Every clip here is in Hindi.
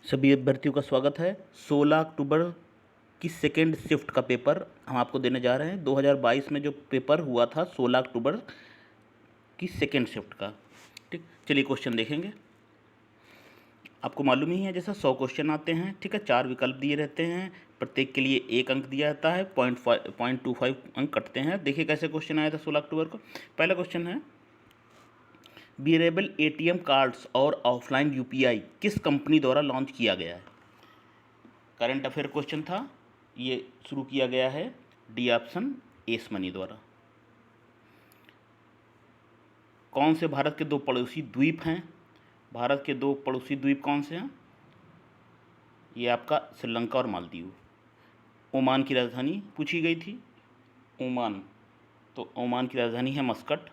सभी अभ्यर्थियों का स्वागत है। 16 अक्टूबर की सेकेंड शिफ्ट का पेपर हम आपको देने जा रहे हैं। 2022 में जो पेपर हुआ था 16 अक्टूबर की सेकेंड शिफ्ट का। ठीक, चलिए क्वेश्चन देखेंगे। आपको मालूम ही है जैसा 100 क्वेश्चन आते हैं। ठीक है, 4 विकल्प दिए रहते हैं, प्रत्येक के लिए 1 अंक दिया जाता है, 0.25 अंक कटते हैं। देखिए कैसे क्वेश्चन आया था 16 अक्टूबर को। पहला क्वेश्चन है, वेरिएबल एटीएम कार्ड्स और ऑफलाइन यूपीआई किस कंपनी द्वारा लॉन्च किया गया है? करंट अफेयर क्वेश्चन था, ये शुरू किया गया है डी ऑप्शन एस मनी द्वारा। कौन से भारत के 2 पड़ोसी द्वीप हैं? भारत के 2 पड़ोसी द्वीप कौन से हैं? ये आपका श्रीलंका और मालदीव। ओमान की राजधानी पूछी गई थी, ओमान, तो ओमान की राजधानी है मस्कट।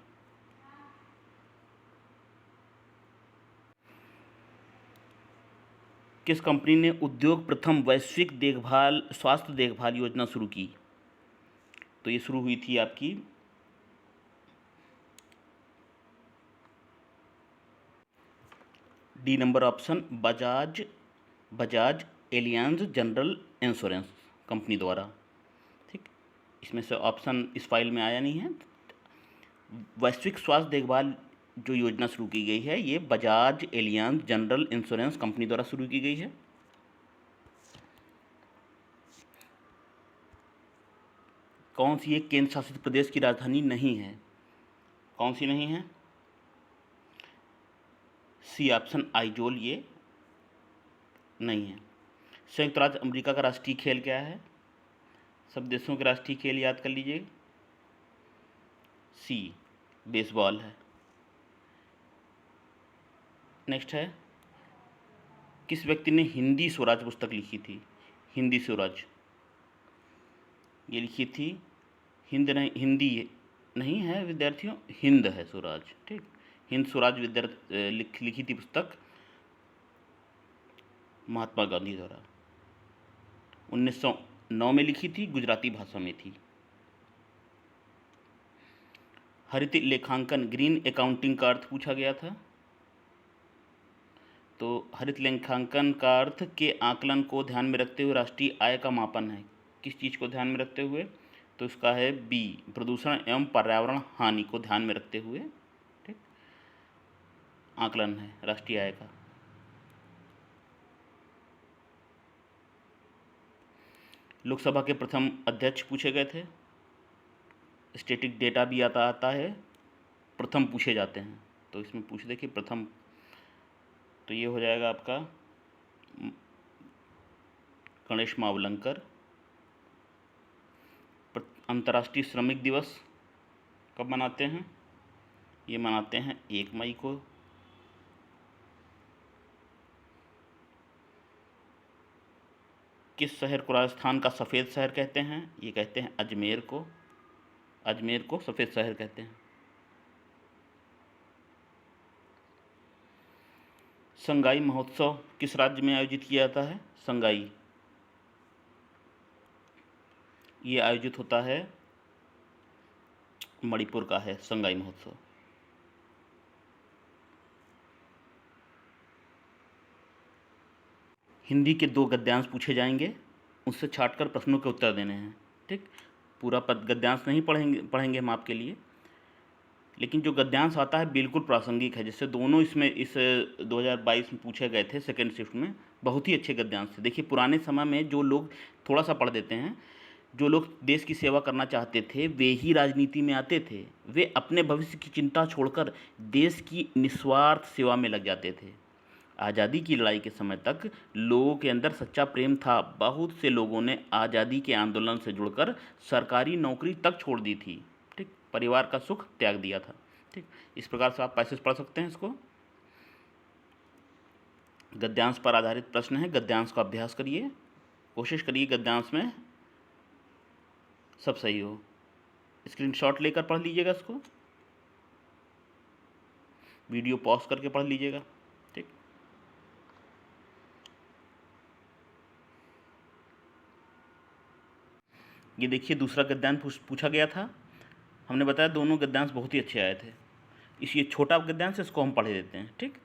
किस कंपनी ने उद्योग प्रथम वैश्विक स्वास्थ्य देखभाल योजना शुरू की? तो ये शुरू हुई थी आपकी D number option Bajaj Allianz general insurance company द्वारा। ठीक, इसमें से ऑप्शन इस फाइल में आया नहीं है। वैश्विक स्वास्थ्य देखभाल जो योजना शुरू की गई है ये Bajaj Allianz general insurance company द्वारा शुरू की गई है। कौन सी एक केंद्र शासित प्रदेश की राजधानी नहीं है? कौन सी नहीं है? सी ऑप्शन आइजोल, ये नहीं है। संयुक्त राज्य अमेरिका का राष्ट्रीय खेल क्या है? सब देशों के राष्ट्रीय खेल याद कर लीजिए। सी बेसबॉल है। नेक्स्ट है, किस व्यक्ति ने हिंदी स्वराज पुस्तक लिखी थी? हिंदी स्वराज ये लिखी थी, हिंदी नहीं है विद्यार्थियों, हिंद है स्वराज। ठीक, हिंद स्वराज लिखी थी पुस्तक महात्मा गांधी द्वारा। 1909 में लिखी थी, गुजराती भाषा में थी। हरित लेखांकन ग्रीन अकाउंटिंग का अर्थ पूछा गया था। तो हरित लेखांकन का अर्थ के आकलन को ध्यान में रखते हुए राष्ट्रीय आय का मापन है। किस चीज़ को ध्यान में रखते हुए? तो इसका है बी, प्रदूषण एवं पर्यावरण हानि को ध्यान में रखते हुए ठीक आकलन है राष्ट्रीय आय का। लोकसभा के प्रथम अध्यक्ष पूछे गए थे। स्टैटिक डेटा भी आता है, प्रथम पूछे जाते हैं, तो इसमें पूछ देखिए प्रथम, तो ये हो जाएगा आपका गणेश मावलंकर। अंतर्राष्ट्रीय श्रमिक दिवस कब मनाते हैं? ये मनाते हैं 1 मई को। किस शहर को राजस्थान का सफ़ेद शहर कहते हैं? ये कहते हैं अजमेर को। अजमेर को सफ़ेद शहर कहते हैं। संगाई महोत्सव किस राज्य में आयोजित किया जाता है? संगाई ये आयोजित होता है, मणिपुर का है संगाई महोत्सव। हिंदी के 2 गद्यांश पूछे जाएंगे, उससे छांटकर प्रश्नों के उत्तर देने हैं। ठीक, पूरा पद गद्यांश नहीं पढ़ेंगे हम आपके लिए, लेकिन जो गद्यांश आता है बिल्कुल प्रासंगिक है। जैसे दोनों इसमें इस 2022 में पूछे गए थे सेकेंड शिफ्ट में, बहुत ही अच्छे गद्यांश थे। देखिए पुराने समय में जो लोग थोड़ा सा पढ़ देते हैं, जो लोग देश की सेवा करना चाहते थे वे ही राजनीति में आते थे। वे अपने भविष्य की चिंता छोड़कर देश की निस्वार्थ सेवा में लग जाते थे। आज़ादी की लड़ाई के समय तक लोगों के अंदर सच्चा प्रेम था। बहुत से लोगों ने आज़ादी के आंदोलन से जुड़कर सरकारी नौकरी तक छोड़ दी थी। ठीक, परिवार का सुख त्याग दिया था। ठीक, इस प्रकार से आप पैसेज पढ़ सकते हैं इसको। गद्यांश पर आधारित प्रश्न है, गद्यांश का अभ्यास करिए, कोशिश करिए गद्यांश में सब सही हो। स्क्रीनशॉट लेकर पढ़ लीजिएगा इसको, वीडियो पॉज करके पढ़ लीजिएगा। ठीक, ये देखिए दूसरा गद्यांश पूछा गया था। हमने बताया दोनों गद्यांश बहुत ही अच्छे आए थे। इस ये छोटा गद्यांश इसको हम पढ़ देते हैं। ठीक,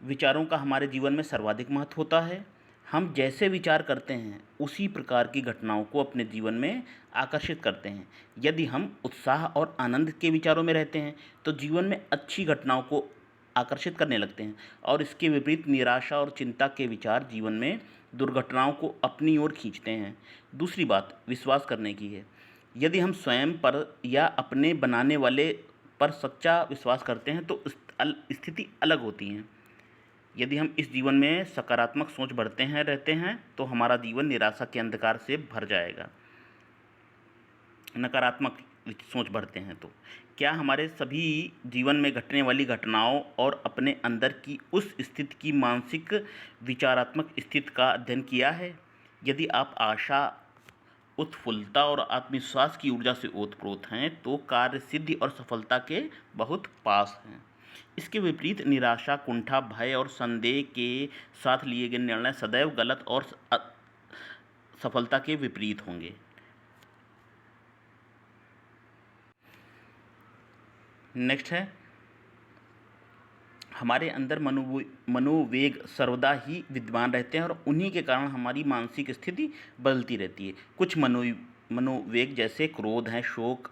विचारों का हमारे जीवन में सर्वाधिक महत्व होता है। हम जैसे विचार करते हैं उसी प्रकार की घटनाओं को अपने जीवन में आकर्षित करते हैं। यदि हम उत्साह और आनंद के विचारों में रहते हैं तो जीवन में अच्छी घटनाओं को आकर्षित करने लगते हैं, और इसके विपरीत निराशा और चिंता के विचार जीवन में दुर्घटनाओं को अपनी ओर खींचते हैं। दूसरी बात विश्वास करने की है। यदि हम स्वयं पर या अपने बनाने वाले पर सच्चा विश्वास करते हैं तो स्थिति अलग होती है। यदि हम इस जीवन में सकारात्मक सोच बढ़ते हैं रहते हैं तो हमारा जीवन निराशा के अंधकार से भर जाएगा। नकारात्मक सोच बढ़ते हैं तो क्या हमारे सभी जीवन में घटने वाली घटनाओं और अपने अंदर की उस स्थिति की मानसिक विचारात्मक स्थिति का अध्ययन किया है? यदि आप आशा, उत्फुल्लता और आत्मविश्वास की ऊर्जा से ओतप्रोत हैं तो कार्य सिद्धि और सफलता के बहुत पास हैं। इसके विपरीत निराशा, कुंठा, भय और संदेह के साथ लिए गए निर्णय सदैव गलत और सफलता के विपरीत होंगे। नेक्स्ट है, हमारे अंदर मनोवेग सर्वदा ही विद्यमान रहते हैं और उन्हीं के कारण हमारी मानसिक स्थिति बदलती रहती है। कुछ मनोवेग जैसे क्रोध हैं, शोक,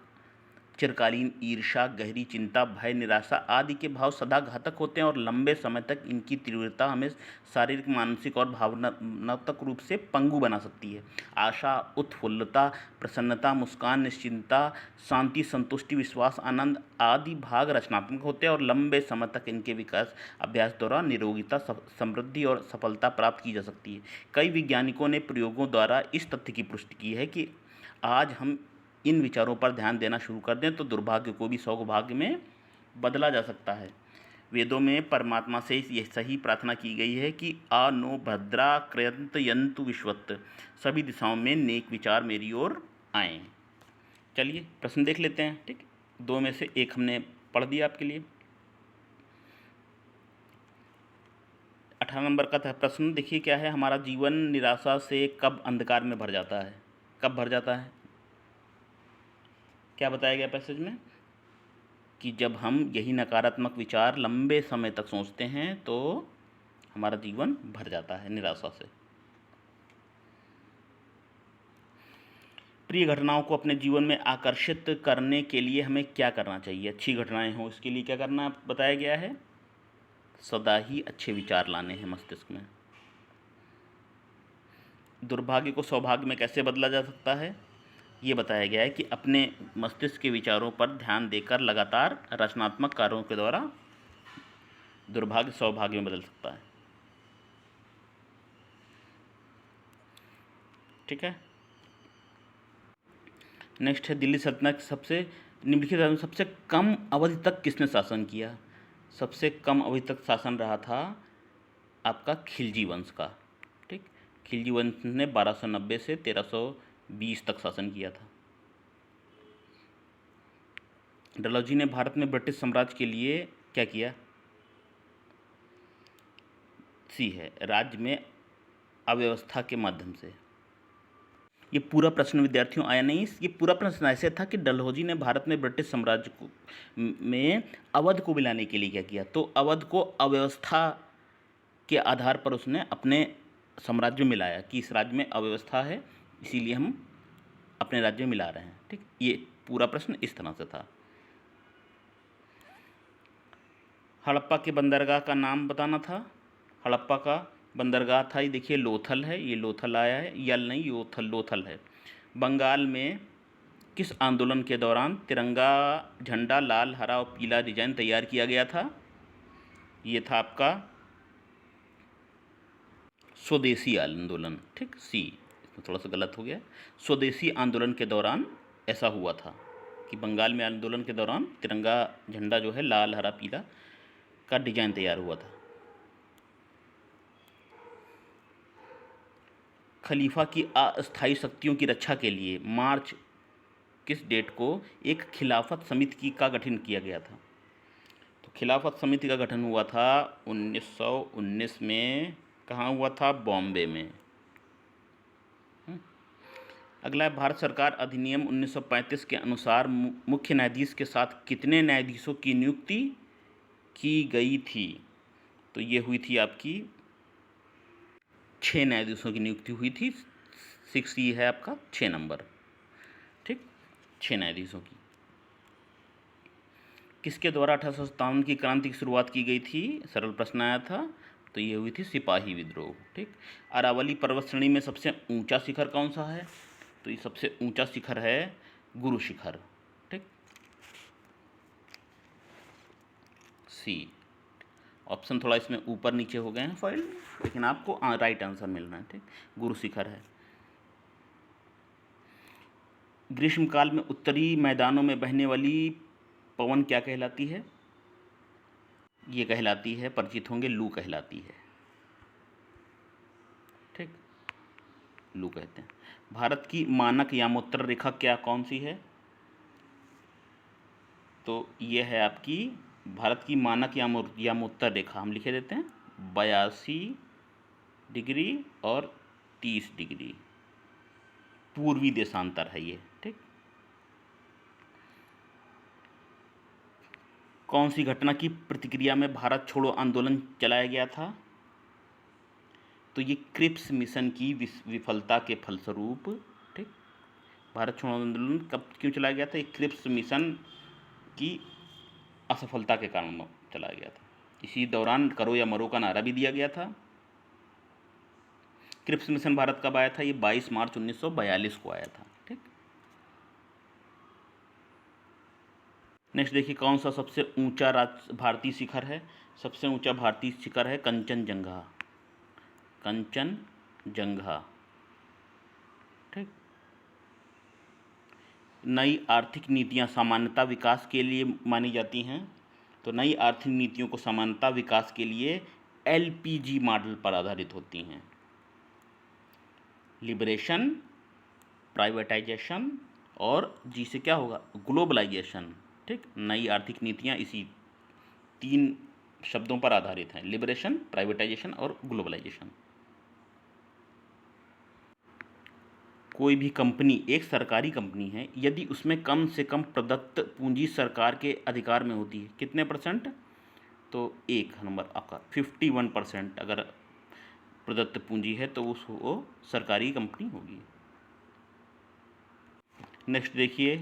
चिरकालीन ईर्ष्या, गहरी चिंता, भय, निराशा आदि के भाव सदा घातक होते हैं और लंबे समय तक इनकी तीव्रता हमें शारीरिक, मानसिक और भावनात्मक रूप से पंगु बना सकती है। आशा, उत्फुल्लता, प्रसन्नता, मुस्कान, निश्चिंतता, शांति, संतुष्टि, विश्वास, आनंद आदि भाग रचनात्मक होते हैं और लंबे समय तक इनके विकास अभ्यास द्वारा निरोगिता, समृद्धि और सफलता प्राप्त की जा सकती है। कई वैज्ञानिकों ने प्रयोगों द्वारा इस तथ्य की पुष्टि की है कि आज हम इन विचारों पर ध्यान देना शुरू कर दें तो दुर्भाग्य को भी सौभाग्य में बदला जा सकता है। वेदों में परमात्मा से यह सही प्रार्थना की गई है कि आ नो भद्रा कृयंत यंतु विश्वत, सभी दिशाओं में नेक विचार मेरी ओर आएँ। चलिए प्रश्न देख लेते हैं। ठीक, 2 में से 1 हमने पढ़ दिया आपके लिए। 18 नंबर का था प्रश्न, देखिए क्या है, हमारा जीवन निराशा से कब अंधकार में भर जाता है? कब भर जाता है? क्या बताया गया पैसेज में कि जब हम यही नकारात्मक विचार लंबे समय तक सोचते हैं तो हमारा जीवन भर जाता है निराशा से। प्रिय घटनाओं को अपने जीवन में आकर्षित करने के लिए हमें क्या करना चाहिए? अच्छी घटनाएं हो इसके लिए क्या करना बताया गया है? सदा ही अच्छे विचार लाने हैं मस्तिष्क में। दुर्भाग्य को सौभाग्य में कैसे बदला जा सकता है? ये बताया गया है कि अपने मस्तिष्क के विचारों पर ध्यान देकर लगातार रचनात्मक कार्यों के द्वारा दुर्भाग्य सौभाग्य में बदल सकता है। ठीक है। नेक्स्ट है, दिल्ली सल्तनत सबसे निम्नलिखित सबसे कम अवधि तक किसने शासन किया? सबसे कम अवधि तक शासन रहा था आपका खिलजी वंश का। ठीक, खिलजी वंश ने 1290 से 1320 तक शासन किया था। डलहौजी ने भारत में ब्रिटिश साम्राज्य के लिए क्या किया? सी है, राज्य में अव्यवस्था के माध्यम से। ये पूरा प्रश्न विद्यार्थियों आया नहीं, ये पूरा प्रश्न ऐसे था कि डलहौजी ने भारत में ब्रिटिश साम्राज्य को में अवध को मिलाने के लिए क्या किया? तो अवध को अव्यवस्था के आधार पर उसने अपने साम्राज्य में मिलाया कि इस राज्य में अव्यवस्था है, इसीलिए हम अपने राज्य में मिला रहे हैं। ठीक, ये पूरा प्रश्न इस तरह से था। हड़प्पा के बंदरगाह का नाम बताना था। हड़प्पा का बंदरगाह था, ये देखिए लोथल है, ये लोथल आया है, यल नहीं योथल, लोथल है। बंगाल में किस आंदोलन के दौरान तिरंगा झंडा लाल, हरा और पीला डिजाइन तैयार किया गया था? ये था आपका स्वदेशी आंदोलन। ठीक, सी इसमें थोड़ा सा गलत हो गया। स्वदेशी आंदोलन के दौरान ऐसा हुआ था कि बंगाल में आंदोलन के दौरान तिरंगा झंडा जो है लाल, हरा, पीला का डिजाइन तैयार हुआ था। खलीफा की अस्थायी शक्तियों की रक्षा के लिए मार्च किस डेट को एक खिलाफत समिति का गठन किया गया था? तो खिलाफत समिति का गठन हुआ था 1919 में। कहाँ हुआ था? बॉम्बे में। अगला है, भारत सरकार अधिनियम 1935 के अनुसार मुख्य न्यायाधीश के साथ कितने न्यायाधीशों की नियुक्ति की गई थी? तो ये हुई थी आपकी 6 न्यायाधीशों की नियुक्ति हुई थी। 6 ये है आपका 6 नंबर, ठीक, 6 न्यायाधीशों की। किसके द्वारा 1857 की क्रांति की शुरुआत की गई थी? सरल प्रश्न आया था, तो ये हुई थी सिपाही विद्रोह, ठीक। अरावली पर्वत श्रेणी में सबसे ऊंचा शिखर कौन सा है? तो ये सबसे ऊंचा शिखर है गुरु शिखर, ठीक, सी। ऑप्शन थोड़ा इसमें ऊपर नीचे हो गए हैं फाइल, लेकिन आपको राइट आंसर मिलना है, ठीक, गुरु शिखर है। ग्रीष्मकाल में उत्तरी मैदानों में बहने वाली पवन क्या कहलाती है? ये कहलाती है, परिचित होंगे, लू कहलाती है, ठीक, लू कहते हैं। भारत की मानक यामोत्तर रेखा क्या कौन सी है? तो ये है आपकी भारत की मानक यामोत्तर रेखा, हम लिखे देते हैं 82 डिग्री और 30 डिग्री पूर्वी देशांतर है ये, ठीक। कौन सी घटना की प्रतिक्रिया में भारत छोड़ो आंदोलन चलाया गया था? तो ये क्रिप्स मिशन की विफलता के फलस्वरूप, ठीक, भारत छोड़ो आंदोलन कब क्यों चलाया गया था? ये क्रिप्स मिशन की असफलता के कारण चलाया गया था। इसी दौरान करो या मरो का नारा भी दिया गया था। क्रिप्स मिशन भारत कब आया था? ये 22 मार्च 1942 को आया था, ठीक। नेक्स्ट देखिए, कौन सा सबसे ऊंचा भारतीय शिखर है? सबसे ऊंचा भारतीय शिखर है कंचनजंगा, कंचनजंगा, ठीक। नई आर्थिक नीतियां सामान्यतः विकास के लिए मानी जाती हैं, तो नई आर्थिक नीतियों को सामान्यतः विकास के लिए LPG मॉडल पर आधारित होती हैं। लिबरेशन, प्राइवेटाइजेशन और जी से क्या होगा? ग्लोबलाइजेशन, ठीक। नई आर्थिक नीतियां इसी 3 शब्दों पर आधारित हैं, लिबरेशन, प्राइवेटाइजेशन और ग्लोबलाइजेशन। कोई भी कंपनी एक सरकारी कंपनी है यदि उसमें कम से कम प्रदत्त पूंजी सरकार के अधिकार में होती है, कितने %? तो 1 नंबर आपका 51% अगर प्रदत्त पूंजी है तो वो सरकारी कंपनी होगी। नेक्स्ट देखिए,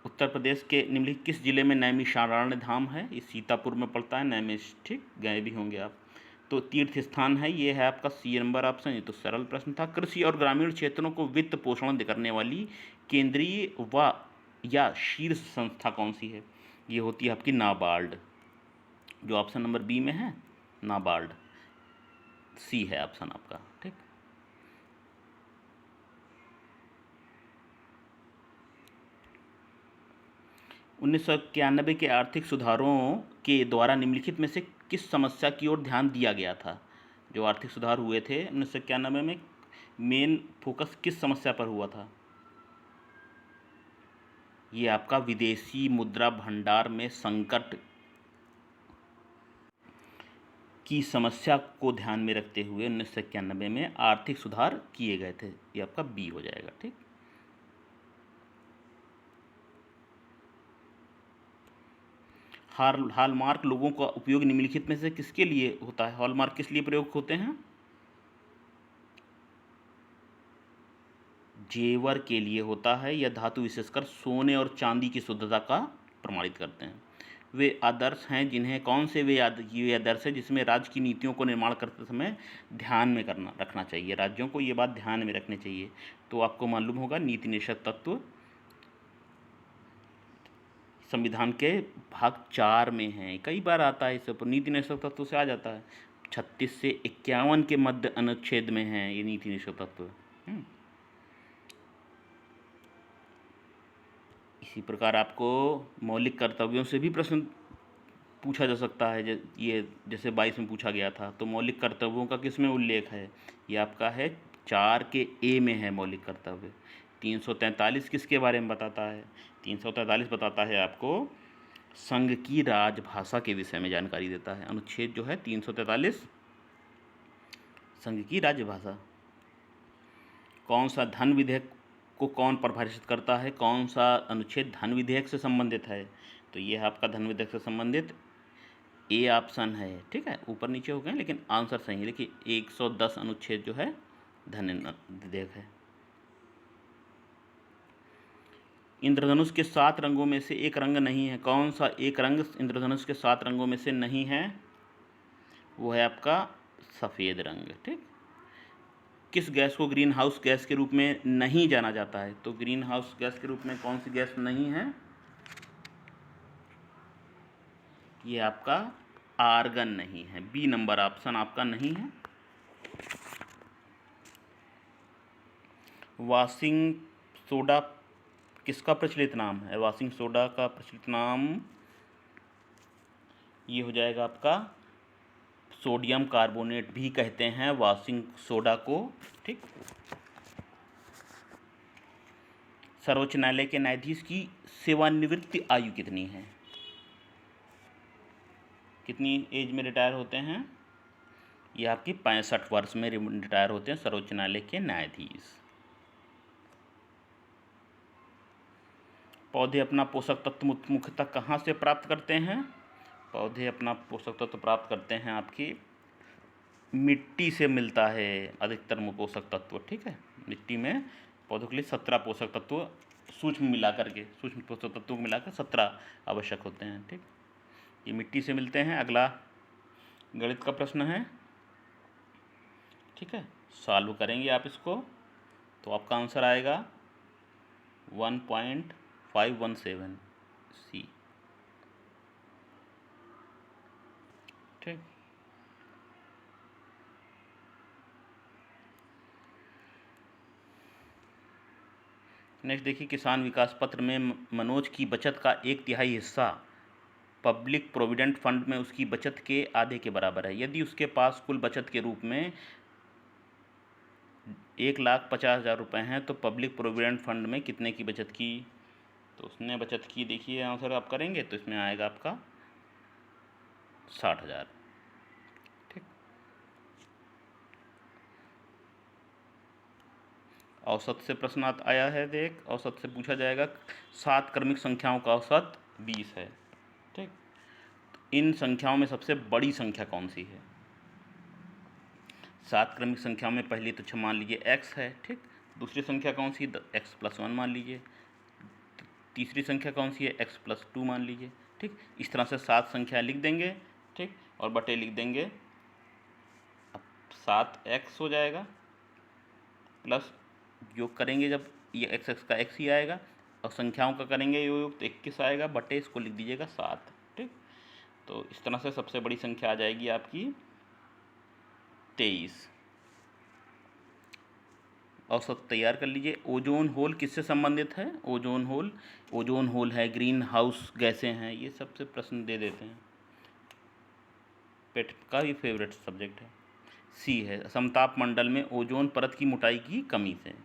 उत्तर प्रदेश के निम्नलिखित किस जिले में नैमिषारण्य धाम है? ये सीतापुर में पड़ता है नैमिष, ठीक, गए भी होंगे आप। तो तीर्थ स्थान है, ये है आपका C नंबर ऑप्शन। ये तो सरल प्रश्न था। कृषि और ग्रामीण क्षेत्रों को वित्त पोषण करने वाली केंद्रीय व या शीर्ष संस्था कौन सी है? ये होती है आपकी नाबार्ड, जो ऑप्शन नंबर B में है, नाबार्ड, C है ऑप्शन आपका, ठीक। उन्नीस सौ इक्यानबे के आर्थिक सुधारों के द्वारा निम्नलिखित में से किस समस्या की ओर ध्यान दिया गया था? जो आर्थिक सुधार हुए थे 1991 में, मेन फोकस किस समस्या पर हुआ था? ये आपका विदेशी मुद्रा भंडार में संकट की समस्या को ध्यान में रखते हुए 1991 में आर्थिक सुधार किए गए थे। ये आपका B हो जाएगा, ठीक। हॉलमार्क लोगों का उपयोग निम्नलिखित में से किसके लिए होता है? हॉलमार्क किस लिए प्रयोग होते हैं? जेवर के लिए होता है। यह धातु विशेषकर सोने और चांदी की शुद्धता का प्रमाणित करते हैं। वे आदर्श हैं जिन्हें कौन से वे आदर्श है जिसमें राज्य की नीतियों को निर्माण करते समय ध्यान में रखना चाहिए, राज्यों को ये बात ध्यान में रखनी चाहिए। तो आपको मालूम होगा नीति निषेध तत्व संविधान के भाग 4 में है, कई बार आता है इस ऊपर, नीति निषेध तत्व से आ जाता है। 36 से 51 के मध्य अनुच्छेद में है ये नीति निषेध तत्व। इसी प्रकार आपको मौलिक कर्तव्यों से भी प्रश्न पूछा जा सकता है, ये जैसे 22 में पूछा गया था। तो मौलिक कर्तव्यों का किस में उल्लेख है? ये आपका है 4 के A में है मौलिक कर्तव्य। 343 किसके बारे में बताता है? 343 बताता है आपको संघ की राजभाषा के विषय में जानकारी देता है। अनुच्छेद जो है 343 संघ की राजभाषा। कौन सा धन विधेयक को कौन परिभाषित करता है? कौन सा अनुच्छेद धन विधेयक से संबंधित है? तो ये है आपका धन विधेयक से संबंधित ए ऑप्शन है, ठीक है। ऊपर नीचे हो गए लेकिन आंसर सही है। देखिए 110 अनुच्छेद जो है धन्य है। इंद्रधनुष के 7 रंगों में से एक रंग नहीं है। कौन सा एक रंग इंद्रधनुष के 7 रंगों में से नहीं है? वो है आपका सफ़ेद रंग, ठीक। किस गैस को ग्रीन हाउस गैस के रूप में नहीं जाना जाता है? तो ग्रीन हाउस गैस के रूप में कौन सी गैस नहीं है? ये आपका आर्गन नहीं है। बी नंबर ऑप्शन आपका नहीं है। वॉशिंग सोडा किसका प्रचलित नाम है? वॉशिंग सोडा का प्रचलित नाम ये हो जाएगा आपका सोडियम कार्बोनेट भी कहते हैं वॉशिंग सोडा को, ठीक। सर्वोच्च न्यायालय के न्यायाधीश की सेवानिवृत्ति आयु कितनी है? कितनी एज में रिटायर होते हैं? ये आपकी 65 वर्ष में रिटायर होते हैं सर्वोच्च न्यायालय के न्यायाधीश। पौधे अपना पोषक तत्व मुख्यतः कहाँ से प्राप्त करते हैं? पौधे अपना पोषक तत्व प्राप्त करते हैं आपकी मिट्टी से मिलता है अधिकतर पोषक तत्व, ठीक है। मिट्टी में पौधों के लिए 17 पोषक तत्व सूक्ष्म पोषक तत्वों को मिलाकर 17 आवश्यक होते हैं, ठीक। ये मिट्टी से मिलते हैं। अगला गणित का प्रश्न है, ठीक है। सॉल्व करेंगे आप इसको तो आपका आंसर आएगा 1.517 सी, ठीक। नेक्स्ट देखिए, किसान विकास पत्र में मनोज की बचत का 1/3 हिस्सा पब्लिक प्रोविडेंट फंड में उसकी बचत के आधे के बराबर है। यदि उसके पास कुल बचत के रूप में 1,50,000 रुपये हैं तो पब्लिक प्रोविडेंट फंड में कितने की बचत की? तो उसने बचत की, देखिए आंसर आप करेंगे तो इसमें आएगा आपका 60,000, ठीक। औसत से प्रश्न आया है, देख औसत से पूछा जाएगा। 7 क्रमिक संख्याओं का औसत 20 है, ठीक। इन संख्याओं में सबसे बड़ी संख्या कौन सी है? 7 क्रमिक संख्याओं में पहली तो मान लीजिए x है, ठीक। दूसरी संख्या कौन सी? x+1 मान लीजिए। तीसरी संख्या कौन सी है? x+2 मान लीजिए, ठीक। इस तरह से 7 संख्या लिख देंगे, ठीक, और बटे लिख देंगे। अब 7x हो जाएगा प्लस योग करेंगे जब ये x का x ही आएगा, और संख्याओं का करेंगे योग तो 21 आएगा, बटे इसको लिख दीजिएगा 7, ठीक। तो इस तरह से सबसे बड़ी संख्या आ जाएगी आपकी 23। औसत तैयार कर लीजिए। ओजोन होल किससे संबंधित है? ओजोन होल है, ग्रीन हाउस गैसें हैं, ये सबसे प्रश्न दे देते हैं। पेट का भी फेवरेट सब्जेक्ट है। सी है, समताप मंडल में ओजोन परत की मोटाई की कमी से।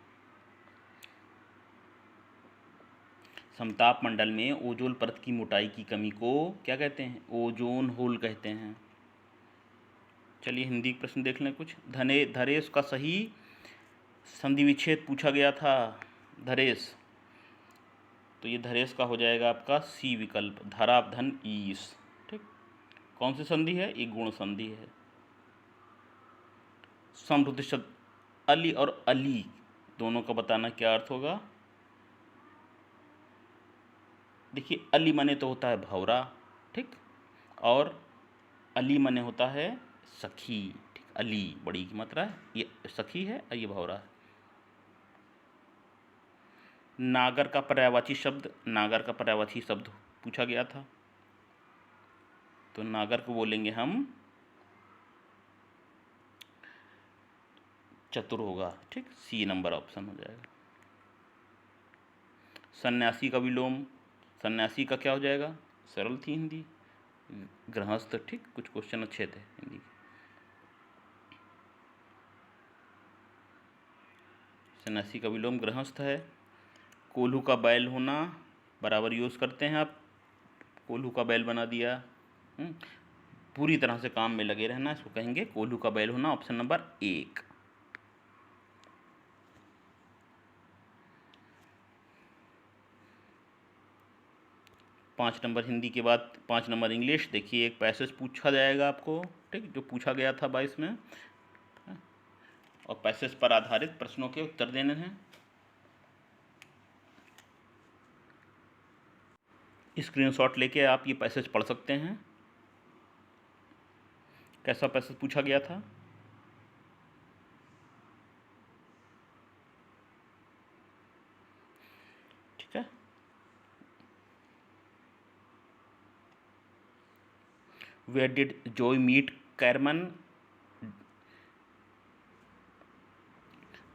समताप मंडल में ओजोन परत की मोटाई की कमी को क्या कहते हैं? ओजोन होल कहते हैं। चलिए हिंदी प्रश्न देख लें कुछ। धरेश का सही संधि विच्छेद पूछा गया था, धरेश। तो ये धरेश का हो जाएगा आपका सी विकल्प, धरावधन ईस, ठीक। कौन सी संधि है? ये गुण संधि है। समरुद्धि शब्द अली और अली दोनों का बताना क्या अर्थ होगा? देखिए अली माने तो होता है भौरा, ठीक, और अली माने होता है सखी, ठीक। अली बड़ी की मात्रा है, ये सखी है और ये भौरा है। नागर का पर्यायवाची शब्द पूछा गया था, तो नागर को बोलेंगे हम चतुर होगा, ठीक। सी नंबर ऑप्शन हो जाएगा। सन्यासी का विलोम, सन्यासी का क्या हो जाएगा? सरल थी हिंदी, गृहस्थ, ठीक। कुछ क्वेश्चन अच्छे थे हिंदी के। सन्यासी का विलोम गृहस्थ है। कोल्हू का बैल होना बराबर यूज़ करते हैं आप, कोल्हू का बैल बना दिया। पूरी तरह से काम में लगे रहना, इसको कहेंगे कोल्हू का बैल होना, ऑप्शन नंबर 1। 5 नंबर हिंदी के बाद 5 नंबर इंग्लिश। देखिए एक पैसेज पूछा जाएगा आपको, ठीक, जो पूछा गया था 22 में, और पैसेज पर आधारित प्रश्नों के उत्तर देने हैं। स्क्रीनशॉट लेके आप ये पैसेज पढ़ सकते हैं, कैसा पैसेज पूछा गया था। ठीक है, where did Joy meet Carman,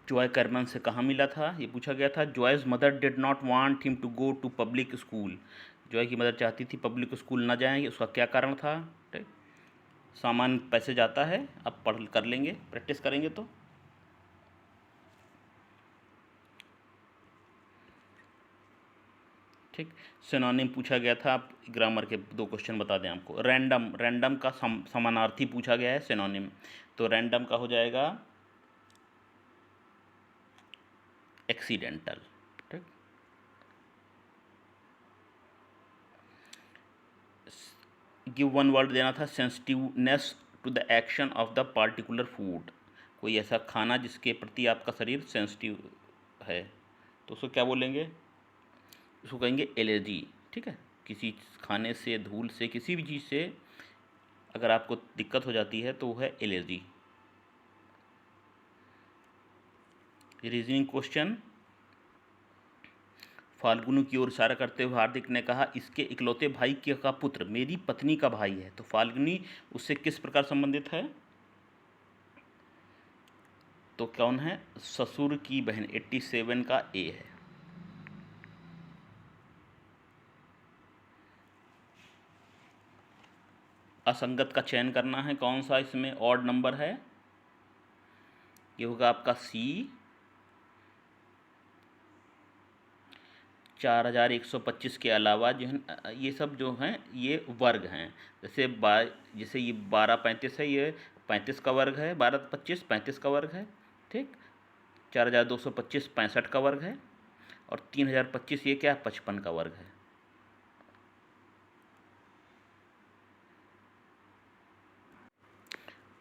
Joy Carman से कहाँ मिला था, ये पूछा गया था। Joy's mother did not want him to go to public school, Joy की मदर चाहती थी पब्लिक स्कूल ना जाएं, उसका क्या कारण था। ठीक, सामान पैसेज आता है, आप पढ़ कर लेंगे, प्रैक्टिस करेंगे तो। ठीक, सिनोनिम पूछा गया था, आप ग्रामर के 2 क्वेश्चन बता दें आपको। रैंडम, रैंडम का समानार्थी पूछा गया है सिनोनिम, तो रैंडम का हो जाएगा एक्सीडेंटल। ठीक, गिव वन वर्ड देना था, sensitiveness to the action of the particular food, कोई ऐसा खाना जिसके प्रति आपका शरीर सेंसिटिव है, तो उसको क्या बोलेंगे, उसको कहेंगे एलर्जी। ठीक है, किसी खाने से, धूल से, किसी भी चीज़ से अगर आपको दिक्कत हो जाती है तो वो है एलर्जी। रीजनिंग क्वेश्चन, फाल्गुनी की ओर इशारा करते हुए हार्दिक ने कहा, इसके इकलौते भाई का पुत्र मेरी पत्नी का भाई है, तो फाल्गुनी उससे किस प्रकार संबंधित है, तो कौन है, ससुर की बहन। 87 का ए है। असंगत का चयन करना है, कौन सा इसमें ऑड नंबर है, ये होगा आपका सी। 4125 के अलावा जो है ये सब जो हैं ये वर्ग हैं, जैसे ये 1235 है, ये 35 का वर्ग है, 1225 35 का वर्ग है। ठीक, 4225 65 का वर्ग है, और 3025 ये क्या है, 55 का वर्ग है।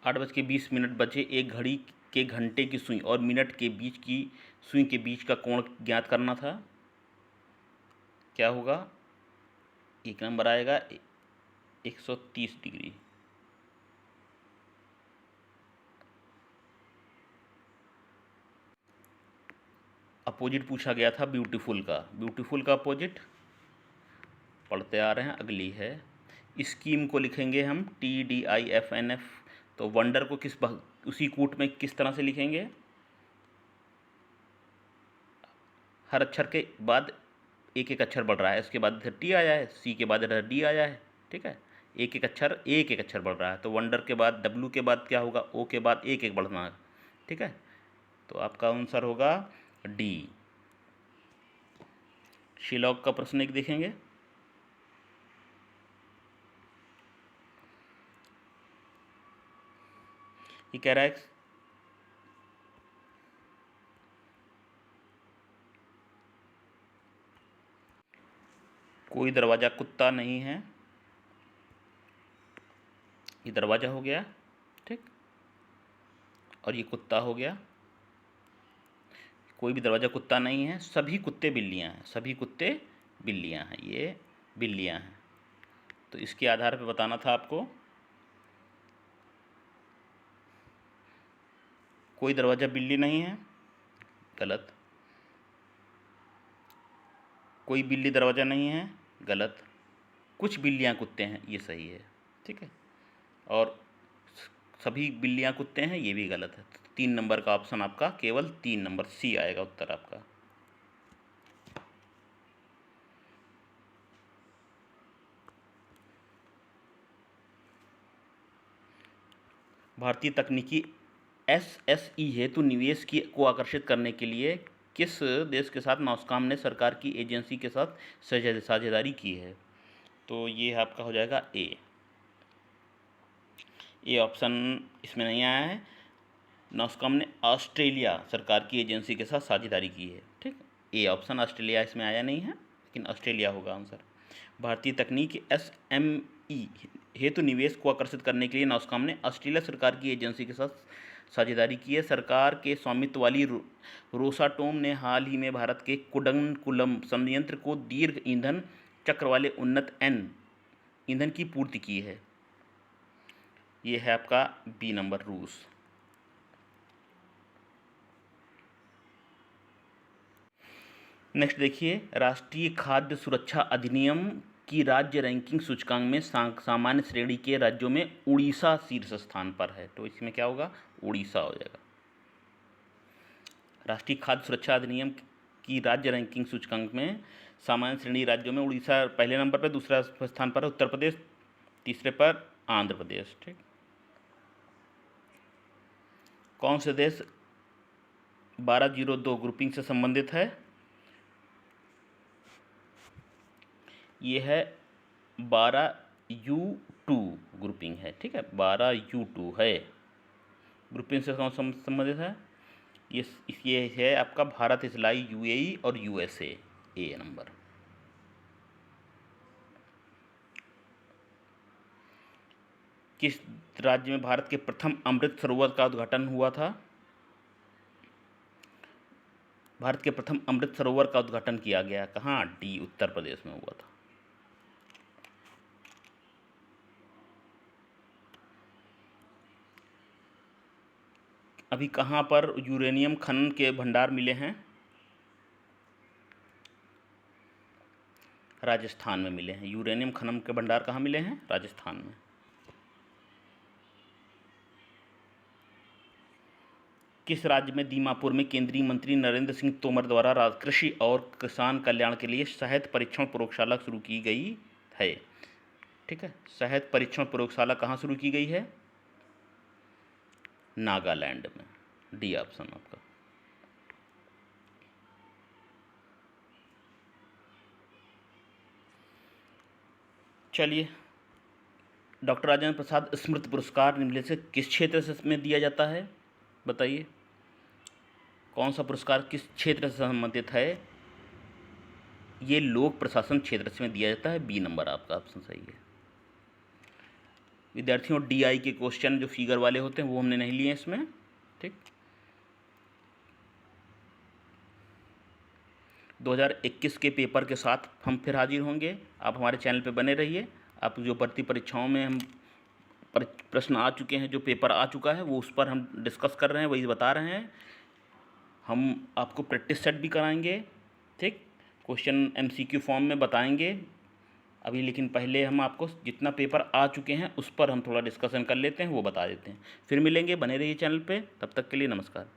आठ बज के 20 बजे एक घड़ी के घंटे की सुई और मिनट के बीच की सुई के बीच का कोण ज्ञात करना था, क्या होगा, 1 नंबर आएगा 130 डिग्री। अपोजिट पूछा गया था ब्यूटीफुल का, ब्यूटीफुल का अपोजिट पढ़ते आ रहे हैं, अगली है। स्कीम को लिखेंगे हम TDIFNF, तो वंडर को उसी कूट में किस तरह से लिखेंगे, हर अक्षर के बाद एक एक अक्षर बढ़ रहा है, इसके बाद इधर टी आया है, सी के बाद इधर डी आया है। ठीक है, एक एक अक्षर बढ़ रहा है, तो वंडर के बाद डब्ल्यू के बाद क्या होगा, ओ के बाद एक एक बढ़ना है। ठीक है, तो आपका आंसर होगा डी। शिलॉग का प्रश्न एक देखेंगे, ये कह रहा है कोई दरवाज़ा कुत्ता नहीं है, ये दरवाज़ा हो गया, ठीक, और ये कुत्ता हो गया। कोई भी दरवाज़ा कुत्ता नहीं है, सभी कुत्ते बिल्लियाँ हैं, सभी कुत्ते बिल्लियाँ हैं, ये बिल्लियाँ हैं। तो इसके आधार पर बताना था आपको, कोई दरवाज़ा बिल्ली नहीं है, गलत। कोई बिल्ली दरवाज़ा नहीं है, गलत। कुछ बिल्लियाँ कुत्ते हैं, ये सही है। ठीक है, और सभी बिल्लियाँ कुत्ते हैं, ये भी गलत है। 3 नंबर का ऑप्शन आपका, केवल 3 नंबर सी आएगा उत्तर आपका। भारतीय तकनीकी SSE हेतु निवेश को आकर्षित करने के लिए किस देश के साथ नॉस्कॉम ने सरकार की एजेंसी के साथ साझेदारी की है, तो ये आपका हो जाएगा ए ऑप्शन इसमें नहीं आया है। नॉस्कॉम ने ऑस्ट्रेलिया सरकार की एजेंसी के साथ साझेदारी की है। ठीक, ए ऑप्शन, ऑस्ट्रेलिया इसमें आया नहीं है, लेकिन ऑस्ट्रेलिया होगा आंसर। भारतीय तकनीक SME हेतु निवेश को आकर्षित करने के लिए नास्कॉम ने ऑस्ट्रेलिया सरकार की एजेंसी के साथ साझेदारी की है। सरकार के स्वामित्व वाली रोसाटोम ने हाल ही में भारत के कुडंकुलम संयंत्र को दीर्घ ईंधन चक्र वाले उन्नत ईंधन की पूर्ति की है। ये है आपका बी नंबर, रूस। नेक्स्ट देखिए, राष्ट्रीय खाद्य सुरक्षा अधिनियम की राज्य रैंकिंग सूचकांक में सामान्य श्रेणी के राज्यों में उड़ीसा शीर्ष स्थान पर है। तो इसमें क्या होगा, उड़ीसा हो जाएगा। राष्ट्रीय खाद्य सुरक्षा अधिनियम की राज्य रैंकिंग सूचकांक में सामान्य श्रेणी राज्यों में उड़ीसा पहले नंबर पर, दूसरा स्थान पर उत्तर प्रदेश, तीसरे पर आंध्र प्रदेश। ठीक, कौन से देश 1202 ग्रुपिंग से संबंधित है? ये है 12U2 ग्रुपिंग है। ठीक है, 12U2 है, ग्रुपिंग से संबंधित है। ये है आपका भारत, इजराइल, UAE और USA, ए नंबर। किस राज्य में भारत के प्रथम अमृत सरोवर का उद्घाटन हुआ था? भारत के प्रथम अमृत सरोवर का उद्घाटन किया गया कहाँ? डी, उत्तर प्रदेश में हुआ था। अभी कहाँ पर यूरेनियम खनन के भंडार मिले हैं? राजस्थान में मिले हैं। यूरेनियम खनन के भंडार कहाँ मिले हैं? राजस्थान में। किस राज्य में दीमापुर में केंद्रीय मंत्री नरेंद्र सिंह तोमर द्वारा कृषि और किसान कल्याण के लिए शहद परीक्षण प्रयोगशाला शुरू की गई है? ठीक है, शहद परीक्षण प्रयोगशाला कहाँ शुरू की गई है? नागालैंड में। डी ऑप्शन आपका। चलिए, डॉक्टर राजेंद्र प्रसाद स्मृति पुरस्कार निम्नलिखित से किस क्षेत्र से में दिया जाता है? बताइए, कौन सा पुरस्कार किस क्षेत्र से संबंधित है? ये लोक प्रशासन क्षेत्र से में दिया जाता है। बी नंबर आपका ऑप्शन सही है। विद्यार्थियों, DI के क्वेश्चन जो फिगर वाले होते हैं वो हमने नहीं लिए इसमें। ठीक, 2021 के पेपर के साथ हम फिर हाजिर होंगे। आप हमारे चैनल पे बने रहिए। आप जो भर्ती परीक्षाओं में हम प्रश्न आ चुके हैं, जो पेपर आ चुका है, वो उस पर हम डिस्कस कर रहे हैं, वही बता रहे हैं। हम आपको प्रैक्टिस सेट भी कराएंगे। ठीक, क्वेश्चन MCQ फॉर्म में बताएंगे अभी, लेकिन पहले हम आपको जितना पेपर आ चुके हैं उस पर हम थोड़ा डिस्कशन कर लेते हैं, वो बता देते हैं। फिर मिलेंगे, बने रहिए चैनल पे। तब तक के लिए नमस्कार।